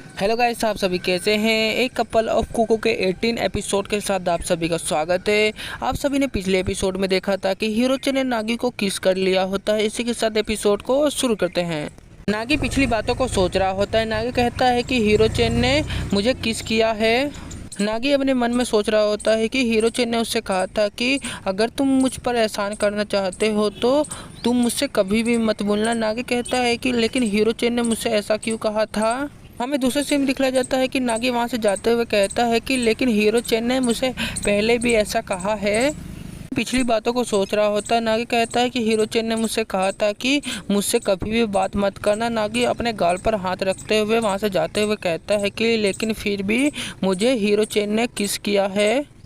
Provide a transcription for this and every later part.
Hello guys, आप सभी कैसे हैं। एक कपल ऑफ कुको के 18 एपिसोड के साथ आप सभी का स्वागत है। आप सभी ने पिछले एपिसोड में देखा था कि हीरोचन ने नागी को किस कर लिया होता है। इसी के साथ एपिसोड को शुरू करते हैं। नागी पिछली बातों को सोच रहा होता है। नागी कहता है कि हीरोचन ने मुझे किस किया है। नागी अपने मन में सोच रहा होता है कि हीरोचन ने उससे कहा था कि अगर तुम मुझ पर एहसान करना चाहते हो तो तुम मुझसे कभी भी मत भूलना। नागी कहता है कि लेकिन हीरोचन ने मुझसे ऐसा क्यों कहा था। हमें दूसरे सीन में दिखलाया जाता है कि नागी वहां से जाते हुए कहता है कि लेकिन हीरोचन ने मुझसे पहले भी ऐसा कहा है। पिछली बातों को सोच रहा होता है। नागी कहता है कि हीरोचन ने मुझसे कहा था कि मुझसे कभी भी बात मत करना। नागी अपने गाल पर हाथ रखते हुए वहां से जाते हुए कहता है कि लेकिन फिर भी मुझे हीरोचन ने किस किया है।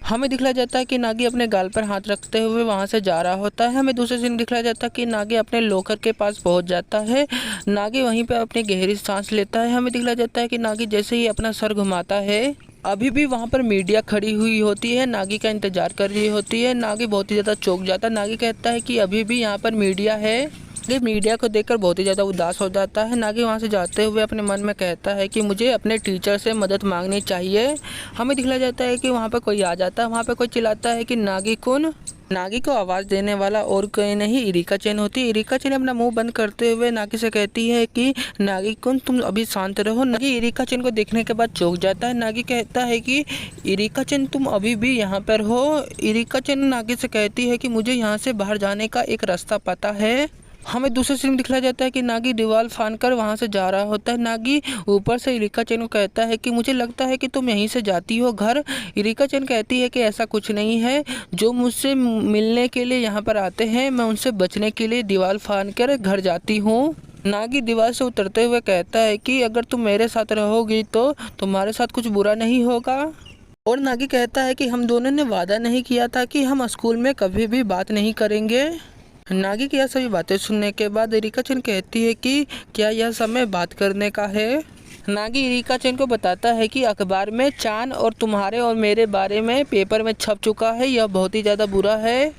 हमें दिखलाया जाता है कि नागी अपने गाल पर हाथ रखते हुए वहां से जा रहा होता है। हमें दूसरे सीन दिखलाया जाता है कि नागी अपने लॉकर के पास पहुंच जाता है। नागी वहीं पे अपनी गहरी सांस लेता है। हमें दिखलाया जाता है कि नागी जैसे ही अपना सर घुमाता है, अभी भी वहां पर मीडिया खड़ी हुई होती है, नागी का इंतजार कर रही होती है। नागी बहुत ही ज़्यादा चौंक जाता है। नागी कहता है कि अभी भी यहाँ पर मीडिया है। ये मीडिया को देखकर बहुत ही ज़्यादा उदास हो जाता है। नागी वहाँ से जाते हुए अपने मन में कहता है कि मुझे अपने टीचर से मदद मांगनी चाहिए। हमें दिखलाया जाता है कि वहाँ पर कोई आ जाता है। वहाँ पर कोई चिल्लाता है कि नागी कुन। नागी को आवाज़ देने वाला और कोई नहीं, इरिका चैन होती है। इरिका चैन अपना मुंह बंद करते हुए नागी से कहती है कि नागी कुन तुम अभी शांत रहो। नागी इरिका चैन को देखने के बाद चौंक जाता है। नागी कहता है कि इरिका चैन तुम अभी भी यहाँ पर हो। इरिका चैन नागी से कहती है कि मुझे यहाँ से बाहर जाने का एक रास्ता पता है। हमें दूसरे सीन में दिखलाया जाता है कि नागी दीवार फांद कर वहाँ से जा रहा होता है। नागी ऊपर से इरिका चैन को कहता है कि मुझे लगता है कि तुम यहीं से जाती हो घर। इरिका चैन कहती है कि ऐसा कुछ नहीं है, जो मुझसे मिलने के लिए यहाँ पर आते हैं मैं उनसे बचने के लिए दीवार फांद कर घर जाती हूँ। नागी दीवार से उतरते हुए कहता है कि अगर तुम मेरे साथ रहोगी तो तुम्हारे साथ कुछ बुरा नहीं होगा। और नागी कहता है कि हम दोनों ने वादा नहीं किया था कि हम स्कूल में कभी भी बात नहीं करेंगे। नागी की यह सभी बातें सुनने के बाद इरिका चैन कहती है कि क्या यह समय बात करने का है। नागी इरिका चैन को बताता है कि अखबार में चांद और तुम्हारे और मेरे बारे में पेपर में छप चुका है, यह बहुत ही ज़्यादा बुरा है।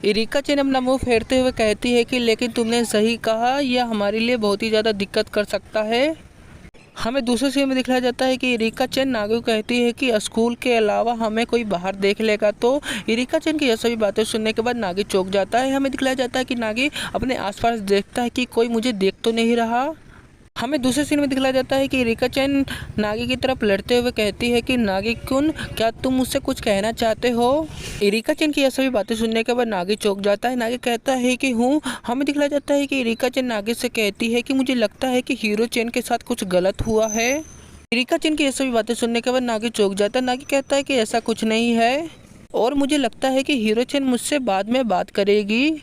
इरिका चैन अपना मुंह फेरते हुए कहती है कि लेकिन तुमने सही कहा, यह हमारे लिए बहुत ही ज़्यादा दिक्कत कर सकता है। हमें दूसरे सीन में दिखाया जाता है कि इरिका चैन नागी को कहती है कि स्कूल के अलावा हमें कोई बाहर देख लेगा तो। इरिका चैन की यह सभी बातें सुनने के बाद नागी चौंक जाता है। हमें दिखाया जाता है कि नागी अपने आसपास देखता है कि कोई मुझे देख तो नहीं रहा। हमें दूसरे सीन में दिखलाया जाता है कि इरिका चैन नागी की तरफ लड़ते हुए कहती है कि नागी कुन क्या तुम मुझसे कुछ कहना चाहते हो। इरिका चैन की यह सभी बातें सुनने के बाद नागी चौंक जाता है। नागी कहता है कि हूँ। हमें दिखलाया जाता है कि इरिका चैन नागी से कहती है कि मुझे लगता है कि हीरो चैन के साथ कुछ गलत हुआ है। इरिका चैन की यह सभी बातें सुनने के बाद नागी चौंक जाता है। नागी कहता है कि ऐसा कुछ नहीं है और मुझे लगता है कि हीरो चैन मुझसे बाद में बात करेगी।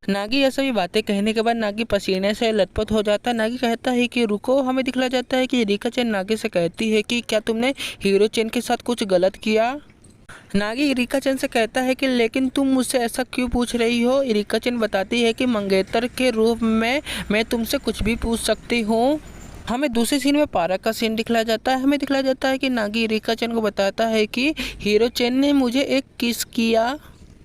नागी ये सभी बातें कहने के बाद नागी पसीने से लथपथ हो जाता है। नागी कहता है कि रुको। हमें दिखलाया जाता है कि इरिका चैन नागी से कहती है कि क्या तुमने हीरो चैन के साथ कुछ गलत किया। नागी इरिका चैन से कहता है कि लेकिन तुम मुझसे ऐसा क्यों पूछ रही हो। इरिका चैन बताती है कि मंगेतर के रूप में मैं तुमसे कुछ भी पूछ सकती हूँ। हमें दूसरे सीन में पार्क का सीन दिखलाया जाता है। हमें दिखलाया जाता है कि नागी इरिका चैन को बताता है कि हीरो चैन ने मुझे एक किस किया।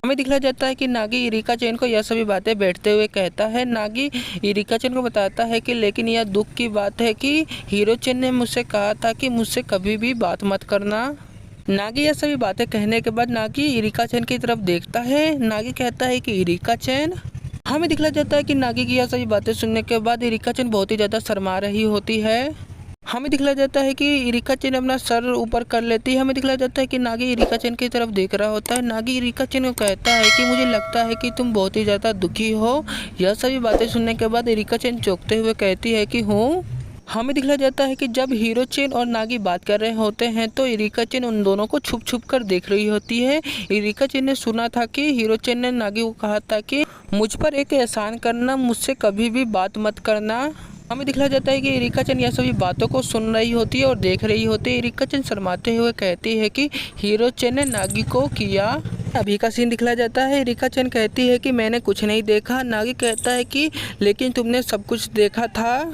हमें दिखलाया जाता है कि नागी इरिका चैन को यह सभी बातें बैठते हुए कहता है। नागी इरिका चैन को बताता है कि लेकिन यह दुख की बात है कि हीरो चैन ने मुझसे कहा था कि मुझसे कभी भी बात मत करना। नागी यह सभी बातें कहने के बाद नागी इरिका चैन की तरफ देखता है। नागी कहता है कि इरिका चैन। हमें दिखलाया जाता है कि नागी की यह सभी बातें सुनने के बाद इरिका चैन बहुत ही ज़्यादा शर्मा रही होती है। हमें दिखलाया जाता है कि इरिका चैन अपना सर ऊपर कर लेती है। हमें दिखलाया जाता है कि नागी इरिका चैन की तरफ देख रहा होता है। नागी इरिका चैन को कहता है कि मुझे लगता है कि तुम बहुत ही ज़्यादा दुखी हो। यह सभी बातें सुनने के बाद इरिका चैन चौंकते हुए कहती है कि हूँ। हमें दिखलाया जाता है कि जब हीरो चैन और नागी बात कर रहे होते हैं तो इरिका चैन उन दोनों को छुप छुप कर देख रही होती है। इरिका चैन ने सुना था कि हीरो चैन ने नागी को कहा था कि मुझ पर एक एहसान करना, मुझसे कभी भी बात मत करना। हमें दिखलाया जाता है कि इरिका चैन यह सभी बातों को सुन रही होती है और देख रही होती है। इरिका चैन शर्माते हुए कहती है कि हीरो चैन ने नागी को किया। अभी का सीन दिखलाया जाता है। इरिका चैन कहती है कि मैंने कुछ नहीं देखा। नागी कहता है कि लेकिन तुमने सब कुछ देखा था।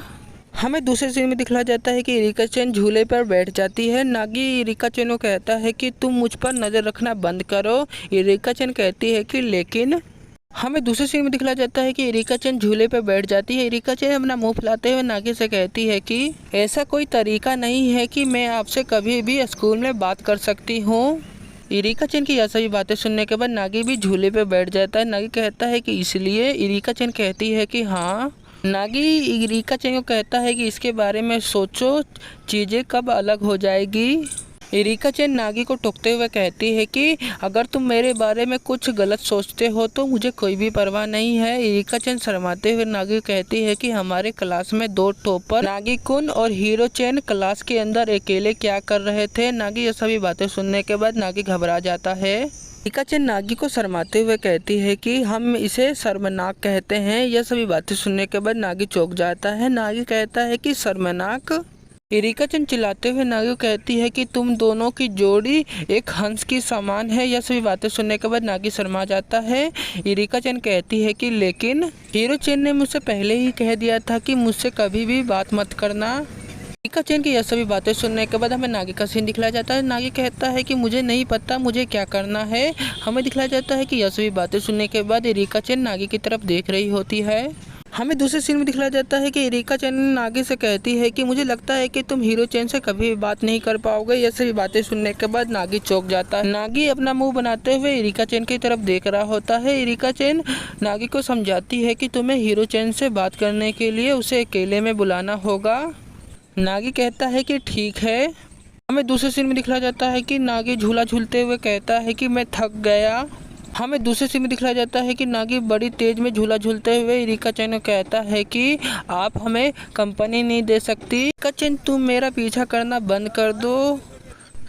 हमें दूसरे सीन में दिखलाया जाता है कि इरिका चैन झूले पर बैठ जाती है। नागी इरिका चैन को कहता है कि तुम मुझ पर नज़र रखना बंद करो। इरिका चैन कहती है कि लेकिन। हमें दूसरे सीन में दिखलाया जाता है कि इरिका चैन झूले पर बैठ जाती है। इरिका चैन अपना मुंह फुलाते हुए नागी से कहती है कि ऐसा कोई तरीका नहीं है कि मैं आपसे कभी भी स्कूल में बात कर सकती हूँ। इरिका चैन की यह सभी बातें सुनने के बाद नागी भी झूले पे बैठ जाता है। नागी कहता है कि इसलिए। इरिका चैन कहती है कि हाँ। नागी इरिका चैन को कहता है कि इसके बारे में सोचो, चीज़ें कब अलग हो जाएगी। इरिका चैन नागी को टोकते हुए कहती है कि अगर तुम मेरे बारे में कुछ गलत सोचते हो तो मुझे कोई भी परवाह नहीं है। इरिका चैन शर्माते हुए नागी को कहती है कि हमारे क्लास में 2 टॉपर नागी कुन और हीरो चैन क्लास के अंदर अकेले क्या कर रहे थे। नागी ये सभी बातें सुनने के बाद नागी घबरा जाता है। इरिका चैन नागी को शर्माते हुए कहती है कि हम इसे शर्मनाक कहते हैं। यह सभी बातें सुनने के बाद नागी चौंक जाता है। नागी कहता है कि शर्मनाक। इरिका चैन चिल्लाते हुए नागी को कहती है कि तुम दोनों की जोड़ी एक हंस की समान है। यह सभी बातें सुनने के बाद नागी शर्मा जाता है। इरिका चैन कहती है कि लेकिन हीरो चैन ने मुझसे पहले ही कह दिया था कि मुझसे कभी भी बात मत करना। इरिका चैन की यह सभी बातें सुनने के बाद हमें नागी का सीन दिखलाया जाता है। नागी कहता है कि मुझे नहीं पता मुझे क्या करना है। हमें दिखलाया जाता है कि यह सभी बातें सुनने के बाद इरिका चैन नागी की तरफ देख रही होती है। हमें दूसरे सीन में दिखलाया जाता है कि इरिका चैन नागी से कहती है कि मुझे लगता है कि तुम हीरो चैन से कभी बात नहीं कर पाओगे। ये सभी बातें सुनने के बाद नागी चौंक जाता है। नागी अपना मुंह बनाते हुए इरिका चैन की तरफ देख रहा होता है। इरिका चैन नागी को समझाती है कि तुम्हें हीरो चैन से बात करने के लिए उसे अकेले में बुलाना होगा। नागी कहता है कि ठीक है। हमें दूसरे सीन में दिखलाया जाता है कि नागी झूला झूलते हुए कहता है कि मैं थक गया। हमें दूसरे सीन में दिखलाया जाता है कि नागी बड़ी तेज में झूला झूलते हुए इरिका चैन को कहता है कि आप हमें कंपनी नहीं दे सकती। इरिका चैन तुम मेरा पीछा करना बंद कर दो।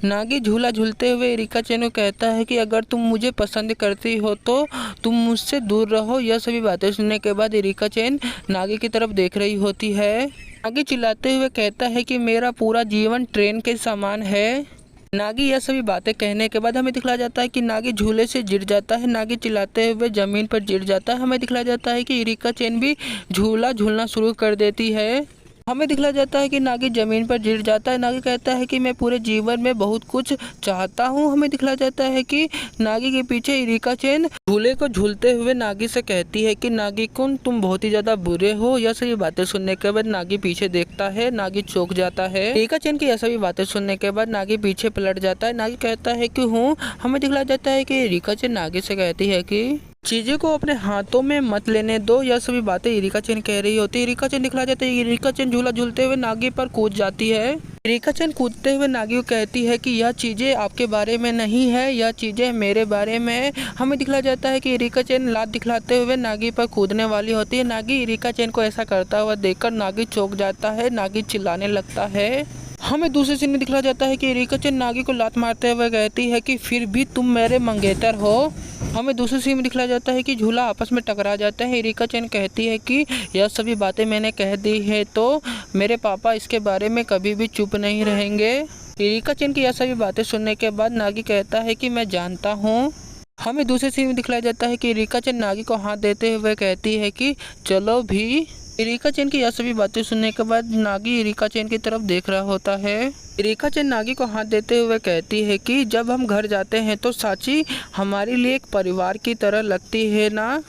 नागी झूला झूलते हुए इरिका चैन को कहता है कि अगर तुम मुझे पसंद करती हो तो तुम मुझसे दूर रहो। यह सभी बातें सुनने के बाद इरिका चैन नागी की तरफ देख रही होती है। नागी चिल्लाते हुए कहता है कि मेरा पूरा जीवन ट्रेन के समान है। नागी यह सभी बातें कहने के बाद हमें दिखलाया जाता है कि नागी झूले से गिर जाता है। नागी चिल्लाते हुए जमीन पर गिर जाता है। हमें दिखलाया जाता है कि इरिका चैन भी झूला झूलना शुरू कर देती है। हमें दिखलाया जाता है कि नागी जमीन पर गिर जाता है। नागी कहता है कि मैं पूरे जीवन में बहुत कुछ चाहता हूँ। हमें दिखलाया जाता है कि नागी के पीछे इरिका चैन झूले को झूलते हुए नागी से कहती है कि नागी कुन तुम बहुत ही ज्यादा बुरे हो। यह सभी बातें सुनने के बाद नागी पीछे देखता है। नागी चौंक जाता है। इरिका चैन की यह सभी बातें सुनने के बाद नागी पीछे पलट जाता है। नागी कहता है कि हूँ। हमें दिखलाया जाता है कि इरिका चैन नागी से कहती है कि चीजें को अपने हाथों में मत लेने दो। यह सभी बातें इरिका चैन कह रही होती है। इरिका चैन दिखला जाता है। इरिका चैन झूला झूलते हुए नागी पर कूद जाती है। इरिका चैन कूदते हुए नागी को कहती है कि यह चीजें आपके बारे में नहीं है, यह चीजें मेरे बारे में है। हमें दिखला जाता है कि इरिका चैन लात दिखलाते हुए नागी पर कूदने वाली होती है। नागी इरिका चैन को ऐसा करता हुआ देखकर नागी चौंक जाता है। नागी चिल्लाने लगता है। हमें दूसरे सीन में दिखलाया जाता है कि इरिका चैन नागी को लात मारते हुए कहती है कि फिर भी तुम मेरे मंगेतर हो। हमें दूसरे सीन में दिखलाया जाता है कि झूला आपस में टकरा जाता है। इरिका चैन कहती है कि यह सभी बातें मैंने कह दी है तो मेरे पापा इसके बारे में कभी भी चुप नहीं रहेंगे। इरिका चैन की यह सभी बातें सुनने के बाद नागी कहता है कि मैं जानता हूँ। हमें दूसरे सीन में दिखलाया जाता है कि इरिका चैन नागी को हाथ देते हुए कहती है कि चलो भी। इरिका चैन की यह सभी बातें सुनने के बाद नागी इरिका चैन की तरफ देख रहा होता है। इरिका चैन नागी को हाथ देते हुए कहती है कि जब हम घर जाते हैं तो साची हमारे लिए एक परिवार की तरह लगती है ना।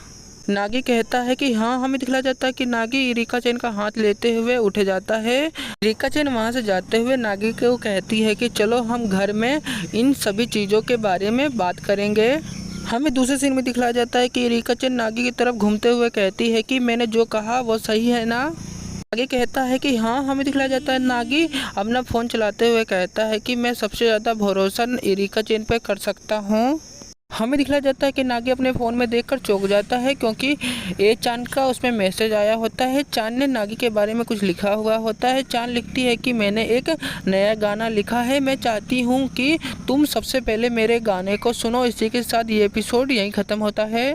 नागी कहता है कि हाँ। हमें दिखलाया जाता है कि नागी इरिका चैन का हाथ लेते हुए उठ जाता है। इरिका चैन वहाँ से जाते हुए नागी को कहती है कि चलो हम घर में इन सभी चीज़ों के बारे में बात करेंगे। हमें दूसरे सीन में दिखलाया जाता है कि इरिका चैन नागी की तरफ घूमते हुए कहती है कि मैंने जो कहा वो सही है ना। नागी कहता है कि हाँ। हमें दिखलाया जाता है नागी अपना फ़ोन चलाते हुए कहता है कि मैं सबसे ज़्यादा भरोसा इरिका चैन पे कर सकता हूँ। हमें दिखलाया जाता है कि नागी अपने फ़ोन में देखकर चौंक जाता है क्योंकि ए चांद का उसमें मैसेज आया होता है। चांद ने नागी के बारे में कुछ लिखा हुआ होता है। चांद लिखती है कि मैंने एक नया गाना लिखा है, मैं चाहती हूँ कि तुम सबसे पहले मेरे गाने को सुनो। इसी के साथ ये एपिसोड यहीं ख़त्म होता है।